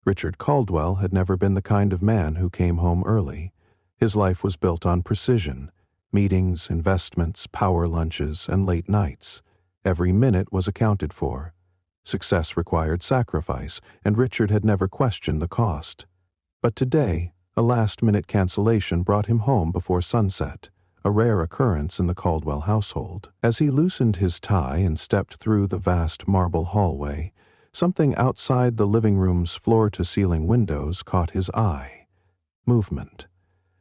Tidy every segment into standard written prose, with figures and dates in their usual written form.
Richard Caldwell had never been the kind of man who came home early. His life was built on precision: meetings, investments, power lunches, and late nights. Every minute was accounted for. Success required sacrifice, and Richard had never questioned the cost. But today, a last-minute cancellation brought him home before sunset, a rare occurrence in the Caldwell household. As he loosened his tie and stepped through the vast marble hallway, something outside the living room's floor-to-ceiling windows caught his eye. Movement.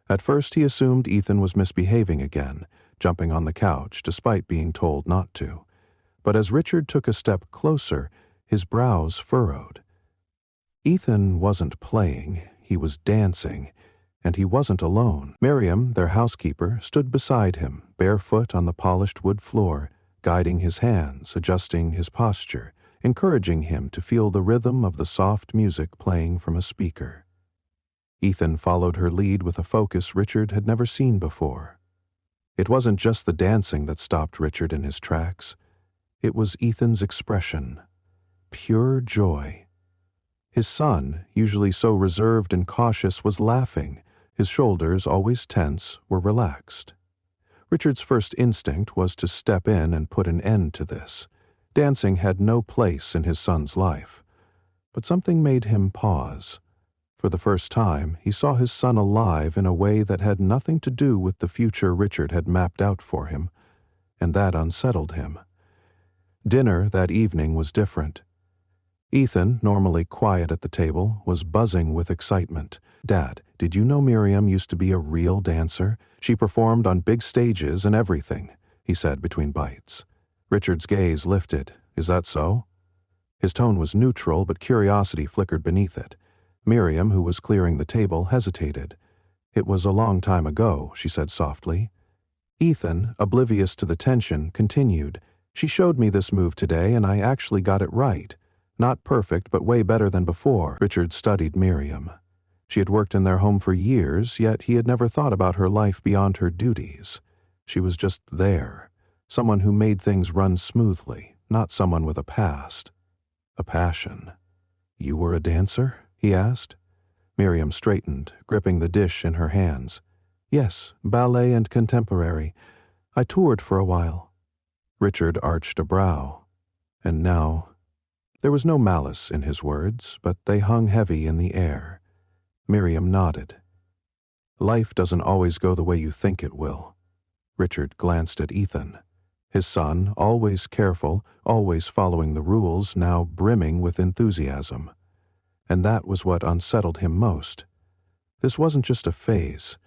At first he assumed Ethan was misbehaving again, jumping on the couch despite being told not to. But as Richard took a step closer, his brows furrowed. Ethan wasn't playing, he was dancing, and he wasn't alone. Miriam, their housekeeper, stood beside him, barefoot on the polished wood floor, guiding his hands, adjusting his posture, encouraging him to feel the rhythm of the soft music playing from a speaker. Ethan followed her lead with a focus Richard had never seen before. It wasn't just the dancing that stopped Richard in his tracks. It was Ethan's expression. Pure joy. His son, usually so reserved and cautious, was laughing. His shoulders, always tense, were relaxed. Richard's first instinct was to step in and put an end to this. Dancing had no place in his son's life. But something made him pause. For the first time, he saw his son alive in a way that had nothing to do with the future Richard had mapped out for him, and that unsettled him. Dinner that evening was different. Ethan, normally quiet at the table, was buzzing with excitement. "Dad, did you know Miriam used to be a real dancer? She performed on big stages and everything," he said between bites. Richard's gaze lifted. "Is that so?" His tone was neutral, but curiosity flickered beneath it. Miriam, who was clearing the table, hesitated. "It was a long time ago," she said softly. Ethan, oblivious to the tension, continued. "She showed me this move today, and I actually got it right. Not perfect, but way better than before." Richard studied Miriam. She had worked in their home for years, yet he had never thought about her life beyond her duties. She was just there. Someone who made things run smoothly, not someone with a past. A passion. "You were a dancer?" he asked. Miriam straightened, gripping the dish in her hands. "Yes, ballet and contemporary. I toured for a while." Richard arched a brow. "And now—" There was no malice in his words, but they hung heavy in the air. Miriam nodded. "Life doesn't always go the way you think it will." Richard glanced at Ethan. His son, always careful, always following the rules, now brimming with enthusiasm. And that was what unsettled him most. This wasn't just a phase.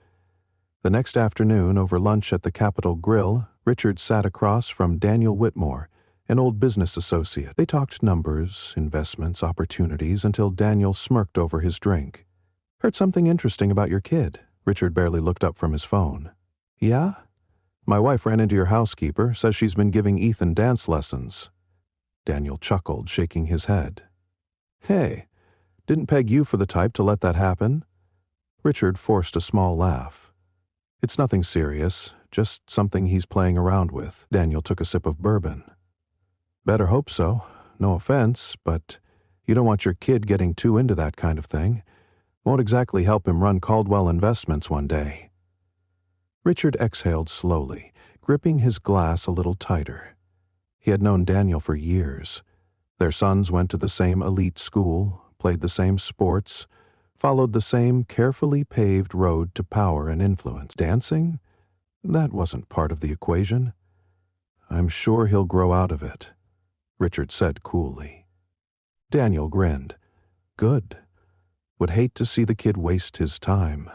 The next afternoon, over lunch at the Capitol Grill, Richard sat across from Daniel Whitmore, an old business associate. They talked numbers, investments, opportunities, until Daniel smirked over his drink. "Heard something interesting about your kid." Richard barely looked up from his phone. "Yeah? My wife ran into your housekeeper, says she's been giving Ethan dance lessons." Daniel chuckled, shaking his head. "Hey, didn't peg you for the type to let that happen." Richard forced a small laugh. "It's nothing serious, just something he's playing around with." Daniel took a sip of bourbon. "Better hope so. No offense, but you don't want your kid getting too into that kind of thing. Won't exactly help him run Caldwell Investments one day." Richard exhaled slowly, gripping his glass a little tighter. He had known Daniel for years. Their sons went to the same elite school, played the same sports, followed the same carefully paved road to power and influence. Dancing? That wasn't part of the equation. "I'm sure he'll grow out of it," Richard said coolly. Daniel grinned. "Good. Would hate to see the kid waste his time."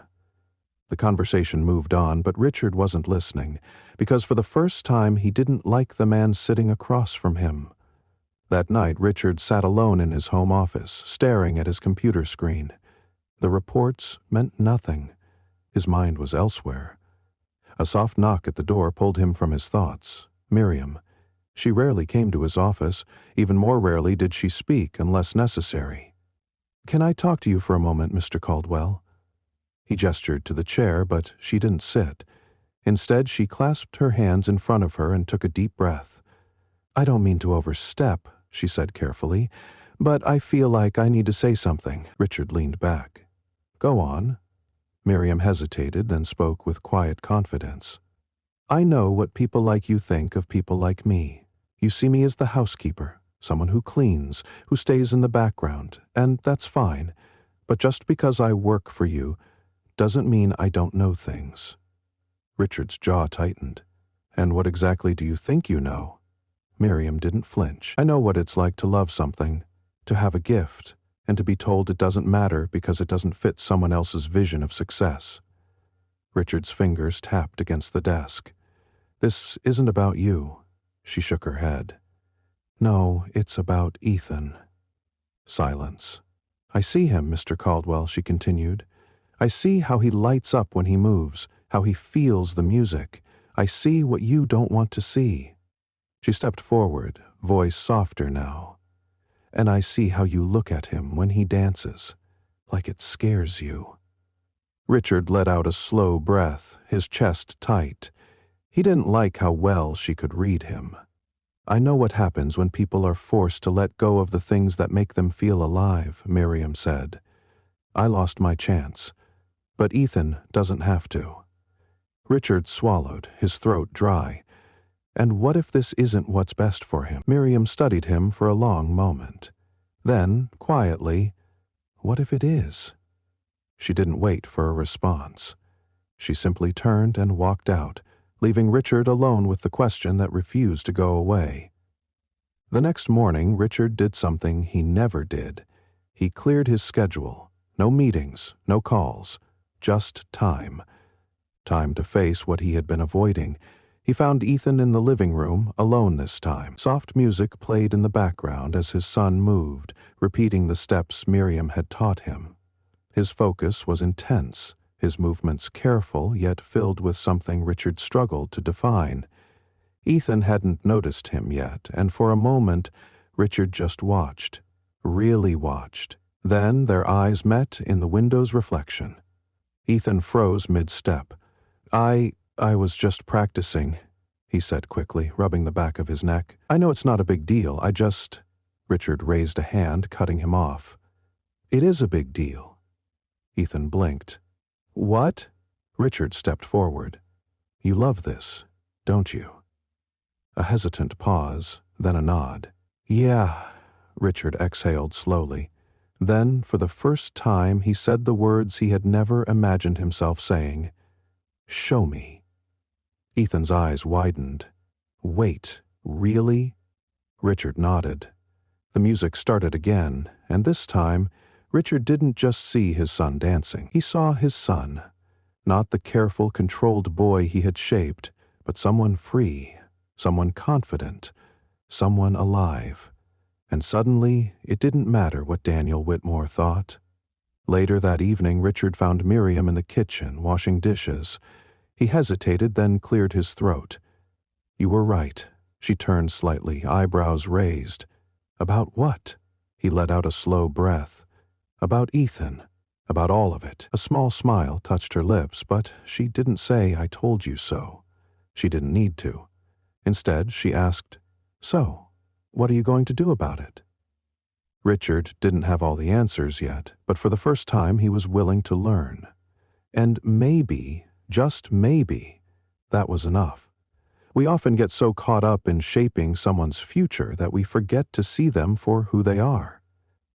The conversation moved on, but Richard wasn't listening, because for the first time he didn't like the man sitting across from him. That night, Richard sat alone in his home office, staring at his computer screen. The reports meant nothing. His mind was elsewhere. A soft knock at the door pulled him from his thoughts. Miriam. She rarely came to his office. Even more rarely did she speak unless necessary. "Can I talk to you for a moment, Mr. Caldwell?" He gestured to the chair, but she didn't sit. Instead, she clasped her hands in front of her and took a deep breath. "I don't mean to overstep," she said carefully, But I feel like I need to say something. Richard leaned back. Go on. Miriam hesitated, then spoke with quiet confidence. I know what people like you think of people like me. You see me as the housekeeper, someone who cleans, who stays in the background, and that's fine. But just because I work for you doesn't mean I don't know things. Richard's jaw tightened. And what exactly do you think you know? Miriam didn't flinch. I know what it's like to love something, to have a gift, and to be told it doesn't matter because it doesn't fit someone else's vision of success. Richard's fingers tapped against the desk. This isn't about you. She shook her head. No, it's about Ethan. Silence. I see him, Mr. Caldwell, she continued. I see how he lights up when he moves, how he feels the music. I see what you don't want to see. She stepped forward, voice softer now. And I see how you look at him when he dances, like it scares you. Richard let out a slow breath, his chest tight. He didn't like how well she could read him. I know what happens when people are forced to let go of the things that make them feel alive, Miriam said. I lost my chance, but Ethan doesn't have to. Richard swallowed, his throat dry. And what if this isn't what's best for him? Miriam studied him for a long moment. Then, quietly, what if it is? She didn't wait for a response. She simply turned and walked out, leaving Richard alone with the question that refused to go away. The next morning, Richard did something he never did. He cleared his schedule. No meetings, no calls, just time. Time to face what he had been avoiding. He found Ethan in the living room, alone this time. Soft music played in the background as his son moved, repeating the steps Miriam had taught him. His focus was intense, his movements careful yet filled with something Richard struggled to define. Ethan hadn't noticed him yet, and for a moment Richard just watched, really watched. Then their eyes met in the window's reflection. Ethan froze mid-step. I was just practicing, he said quickly, rubbing the back of his neck. I know it's not a big deal, Richard raised a hand, cutting him off. It is a big deal. Ethan blinked. What? Richard stepped forward. You love this, don't you? A hesitant pause, then a nod. Yeah, Richard exhaled slowly. Then, for the first time, he said the words he had never imagined himself saying. Show me. Ethan's eyes widened. Wait, really? Richard nodded. The music started again, and this time, Richard didn't just see his son dancing. He saw his son. Not the careful, controlled boy he had shaped, but someone free, someone confident, someone alive. And suddenly, it didn't matter what Daniel Whitmore thought. Later that evening, Richard found Miriam in the kitchen, washing dishes. He hesitated, then cleared his throat. You were right. She turned slightly, eyebrows raised. About what? He let out a slow breath. About Ethan. About all of it. A small smile touched her lips, but she didn't say, I told you so. She didn't need to. Instead, she asked, So, what are you going to do about it? Richard didn't have all the answers yet, but for the first time he was willing to learn. And maybe, just maybe, that was enough. We often get so caught up in shaping someone's future that we forget to see them for who they are.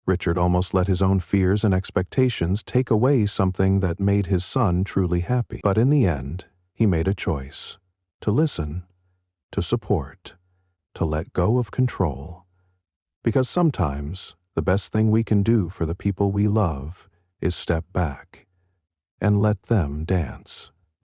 Richard almost let his own fears and expectations take away something that made his son truly happy. But in the end, he made a choice. To listen, to support, to let go of control. Because sometimes, the best thing we can do for the people we love is step back and let them dance.